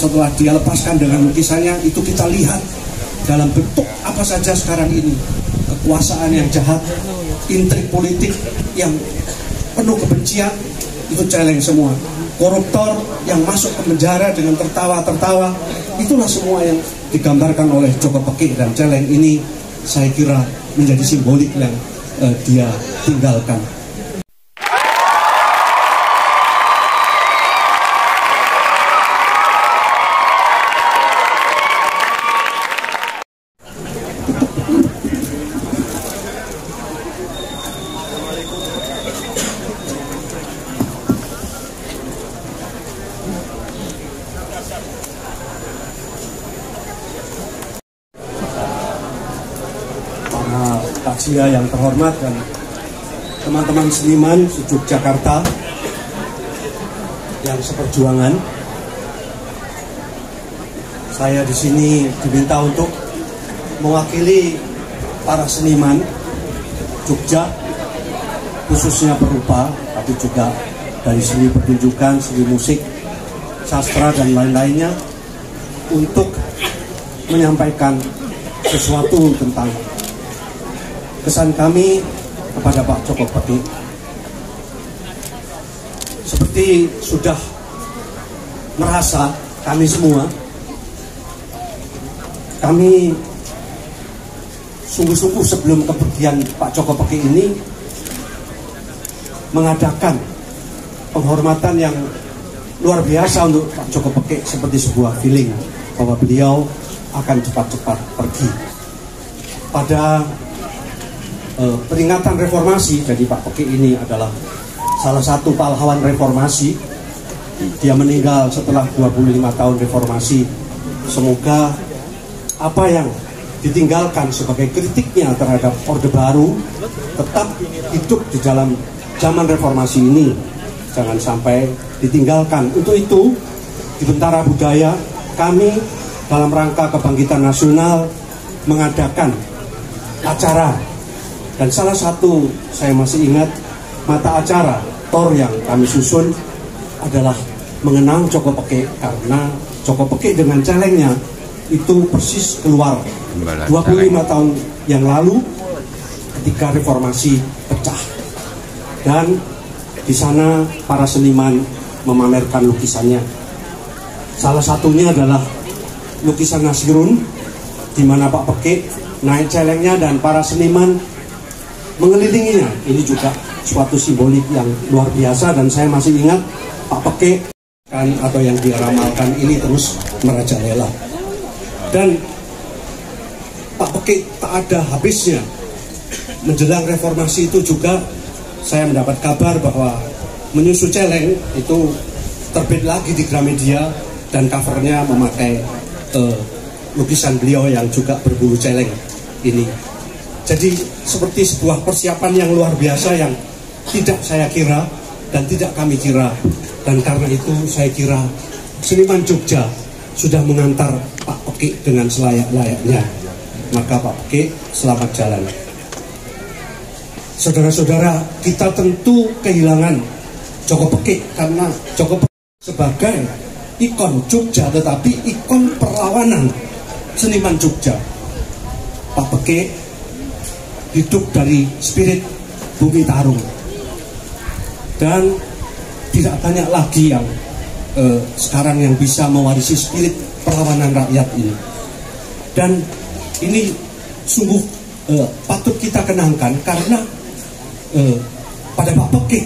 setelah dia lepaskan dengan lukisannya, itu kita lihat dalam bentuk apa saja sekarang ini. Kekuasaan yang jahat, intrik politik yang penuh kebencian, itu celeng semua. Koruptor yang masuk ke penjara dengan tertawa-tertawa, itulah semua yang digambarkan oleh Joko Pekik. Dan celeng ini saya kira menjadi simbolik yang dia tinggalkan. Takziah yang terhormat dan teman-teman seniman se-Yogyakarta yang seperjuangan, saya di sini diminta untuk mewakili para seniman Jogja, khususnya perupa, tapi juga dari seni pertunjukan, seni musik, sastra dan lain-lainnya, untuk menyampaikan sesuatu tentang kesan kami kepada Pak Joko Pekik. Seperti sudah merasa kami semua, kami sungguh-sungguh sebelum kepergian Pak Joko Pekik ini mengadakan penghormatan yang luar biasa untuk Pak Joko Pekik, seperti sebuah feeling bahwa beliau akan cepat-cepat pergi. Pada peringatan reformasi, jadi Pak Pekik ini adalah salah satu pahlawan reformasi. Dia meninggal setelah 25 tahun reformasi. Semoga apa yang ditinggalkan sebagai kritiknya terhadap Orde Baru tetap hidup di dalam zaman reformasi ini, jangan sampai ditinggalkan. Untuk itu, di Bentara Budaya kami dalam rangka kebangkitan nasional mengadakan acara. Dan salah satu, saya masih ingat, mata acara TOR yang kami susun adalah mengenang Joko Pekik, karena Joko Pekik dengan celengnya itu persis keluar 25 tahun yang lalu ketika reformasi pecah. Dan di sana para seniman memamerkan lukisannya. Salah satunya adalah lukisan Nasirun, di mana Pak Pekik naik celengnya dan para seniman mengelilinginya. Ini juga suatu simbolik yang luar biasa, dan saya masih ingat Pak Pekik kan, atau yang diramalkan ini terus merajalela. Dan Pak Pekik tak ada habisnya. Menjelang reformasi itu juga saya mendapat kabar bahwa Menyusu Celeng itu terbit lagi di Gramedia, dan covernya memakai lukisan beliau yang juga berbulu celeng ini. Jadi seperti sebuah persiapan yang luar biasa yang tidak saya kira dan tidak kami kira. Dan karena itu saya kira seniman Jogja sudah mengantar Pak Pekik dengan selayak-layaknya. Maka Pak Pekik, selamat jalan. Saudara-saudara, kita tentu kehilangan Joko Pekik, karena Joko Pekik sebagai ikon Jogja, tetapi ikon perlawanan seniman Jogja. Pak Pekik hidup dari spirit Bumi Tarung, dan tidak banyak lagi yang sekarang yang bisa mewarisi spirit perlawanan rakyat ini. Dan ini sungguh patut kita kenangkan, karena pada Pak Pekik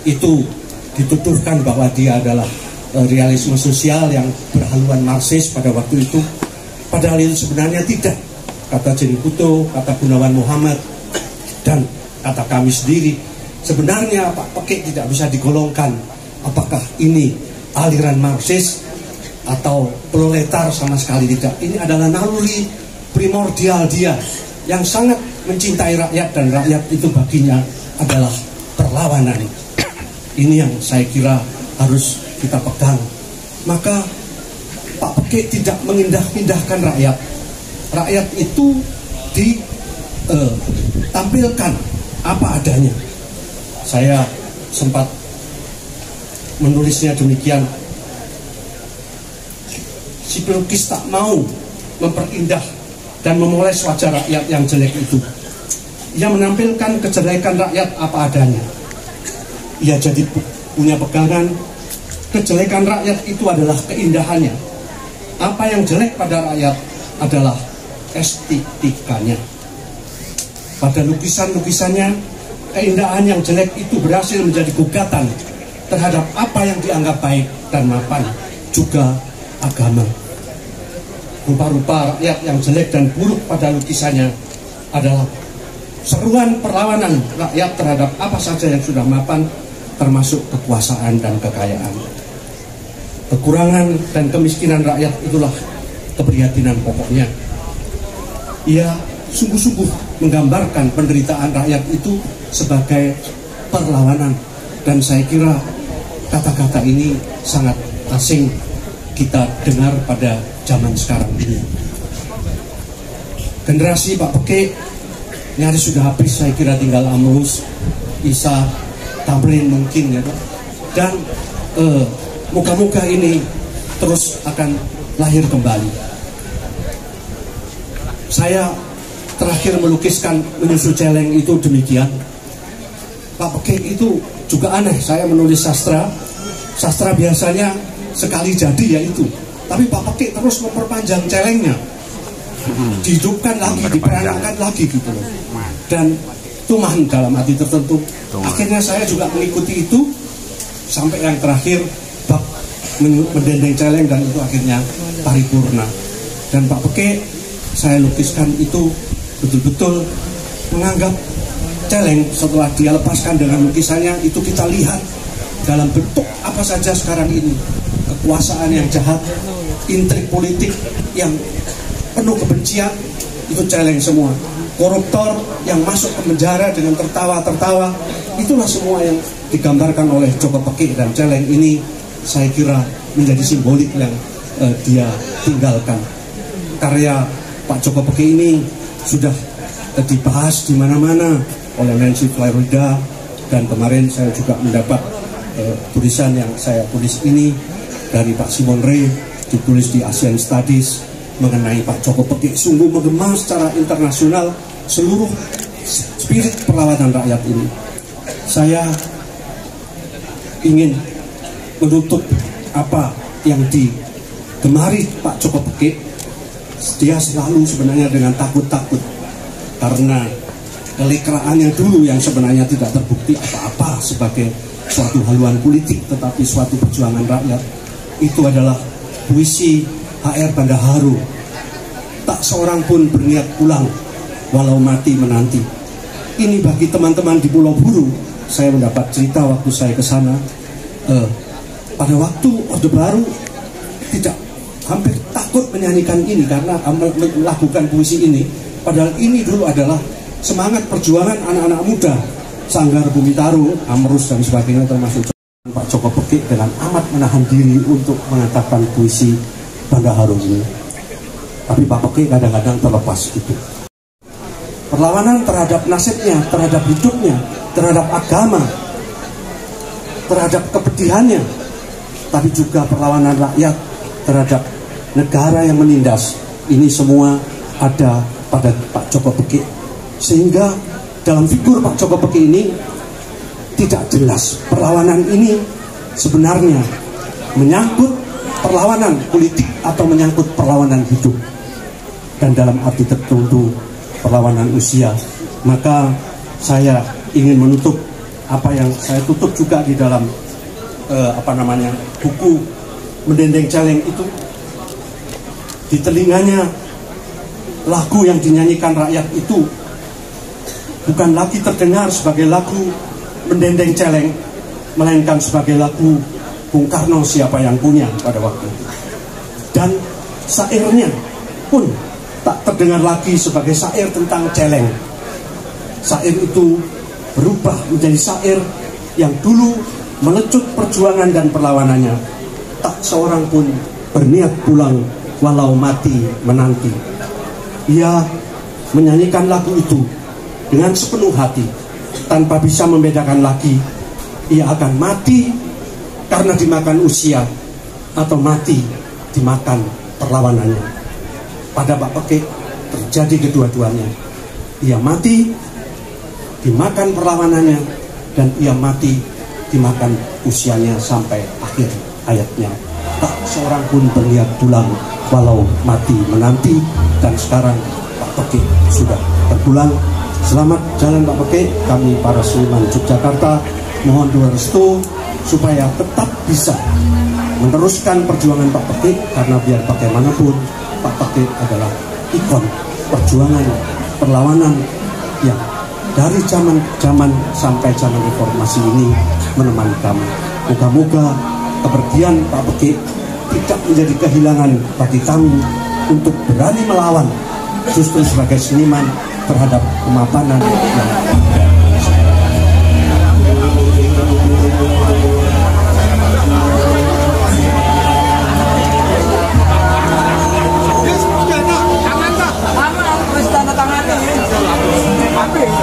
itu dituduhkan bahwa dia adalah realisme sosial yang berhaluan Marxis pada waktu itu. Padahal itu sebenarnya tidak. Kata Jenny Kuto, kata Gunawan Muhammad, dan kata kami sendiri, sebenarnya Pak Pekik tidak bisa digolongkan apakah ini aliran Marxis atau proletar, sama sekali tidak. Ini adalah naluri primordial dia yang sangat mencintai rakyat, dan rakyat itu baginya adalah perlawanan. Ini yang saya kira harus kita pegang. Maka Pak Pekik tidak mengindah-indahkan rakyat. Rakyat itu ditampilkan apa adanya. Saya sempat menulisnya demikian. si pelukis tak mau memperindah dan memoles wajah rakyat yang jelek itu. Ia menampilkan kejelekan rakyat apa adanya. Ia jadi punya pegangan, kejelekan rakyat itu adalah keindahannya. Apa yang jelek pada rakyat adalah estetikanya. Pada lukisan-lukisannya, keindahan yang jelek itu berhasil menjadi gugatan terhadap apa yang dianggap baik dan mapan, juga agama. Rupa-rupa rakyat yang jelek dan buruk pada lukisannya adalah seruan perlawanan rakyat terhadap apa saja yang sudah mapan, termasuk kekuasaan dan kekayaan. Kekurangan dan kemiskinan rakyat itulah keprihatinan pokoknya. Ia sungguh-sungguh menggambarkan penderitaan rakyat itu sebagai perlawanan, dan saya kira kata-kata ini sangat asing kita dengar pada zaman sekarang ini. Generasi Pak Peke nyaris sudah habis, saya kira tinggal Amrus, Isa, Tamrin mungkin ya, dan moga-moga ini terus akan lahir kembali. Saya terakhir melukiskan menyusul celeng itu demikian. Pak Peke itu juga aneh, saya menulis sastra biasanya sekali jadi ya itu, tapi Pak Peke terus memperpanjang celengnya, dihidupkan lagi, diperanakan lagi gitu loh, dan tuman dalam hati tertentu. Akhirnya saya juga mengikuti itu sampai yang terakhir bab mendendeng celeng, dan itu akhirnya paripurna. Dan Pak Peke saya lukiskan itu betul-betul menganggap celeng setelah dia lepaskan dengan lukisannya itu kita lihat dalam bentuk apa saja sekarang ini. Kekuasaan yang jahat, intrik politik yang penuh kebencian, itu celeng semua. Koruptor yang masuk ke penjara dengan tertawa-tertawa, itulah semua yang digambarkan oleh Joko Peke, dan celeng ini saya kira menjadi simbolik yang dia tinggalkan. Karya Pak Joko Peke ini sudah dibahas di mana-mana oleh Nancy Florida, dan kemarin saya juga mendapat tulisan yang saya tulis ini dari Pak Simon Ray, ditulis di Asian Studies mengenai Pak Joko Peke. Sungguh menggema secara internasional seluruh spirit perlawanan rakyat ini. Saya ingin menutup apa yang digemari Pak Joko Peke. Dia selalu sebenarnya dengan takut-takut karena kelekraannya dulu yang sebenarnya tidak terbukti apa-apa sebagai suatu haluan politik, tetapi suatu perjuangan rakyat. Itu adalah puisi HR Bandaharu. Tak seorang pun berniat pulang walau mati menanti. Ini bagi teman-teman di Pulau Buru. Saya mendapat cerita waktu saya ke sana, pada waktu Orde Baru tidak, hampir takut menyanyikan ini karena melakukan puisi ini. Padahal ini dulu adalah semangat perjuangan anak-anak muda, Sanggar Bumi Tarung, Amrus dan sebagainya, termasuk Pak Joko Peke dengan amat menahan diri untuk mengatakan puisi Bandaharu ini. Tapi Pak Peke kadang-kadang terlepas itu. Perlawanan terhadap nasibnya, terhadap hidupnya, terhadap agama, terhadap kepedihannya, tapi juga perlawanan rakyat terhadap negara yang menindas. Ini semua ada pada Pak Joko Peke. Sehingga dalam figur Pak Joko Peke ini tidak jelas perlawanan ini sebenarnya menyangkut perlawanan politik atau menyangkut perlawanan hidup, dan dalam arti tertentu perlawanan usia. Maka saya ingin menutup apa yang saya tutup juga di dalam buku Mendendeng Celeng itu. Di telinganya lagu yang dinyanyikan rakyat itu bukan lagi terdengar sebagai lagu Mendendeng Celeng, melainkan sebagai lagu Bung Karno Siapa Yang Punya pada waktu itu. Dan sairnya pun tak terdengar lagi sebagai sair tentang celeng. Sair itu berubah menjadi sair yang dulu melecut perjuangan dan perlawanannya. Tak seorang pun berniat pulang walau mati menanti. Ia menyanyikan lagu itu dengan sepenuh hati, tanpa bisa membedakan lagi ia akan mati karena dimakan usia atau mati dimakan perlawanannya. Pada Pak Pekik terjadi kedua-duanya. Ia mati dimakan perlawanannya, dan ia mati dimakan usianya sampai akhir hayatnya. Tak seorang pun terlihat pulang walau mati menanti. Dan sekarang Pak Pekik sudah terpulang. Selamat jalan Pak Pekik. Kami para seniman Yogyakarta mohon doa restu supaya tetap bisa meneruskan perjuangan Pak Pekik, karena biar bagaimanapun Pak Pekik adalah ikon perjuangan perlawanan yang dari zaman sampai zaman reformasi ini menemani kami. Moga-moga kepergian Pak Pekik tidak menjadi kehilangan bagi kami untuk berani melawan, justru sebagai seniman terhadap kemapanan yang ada. Apa?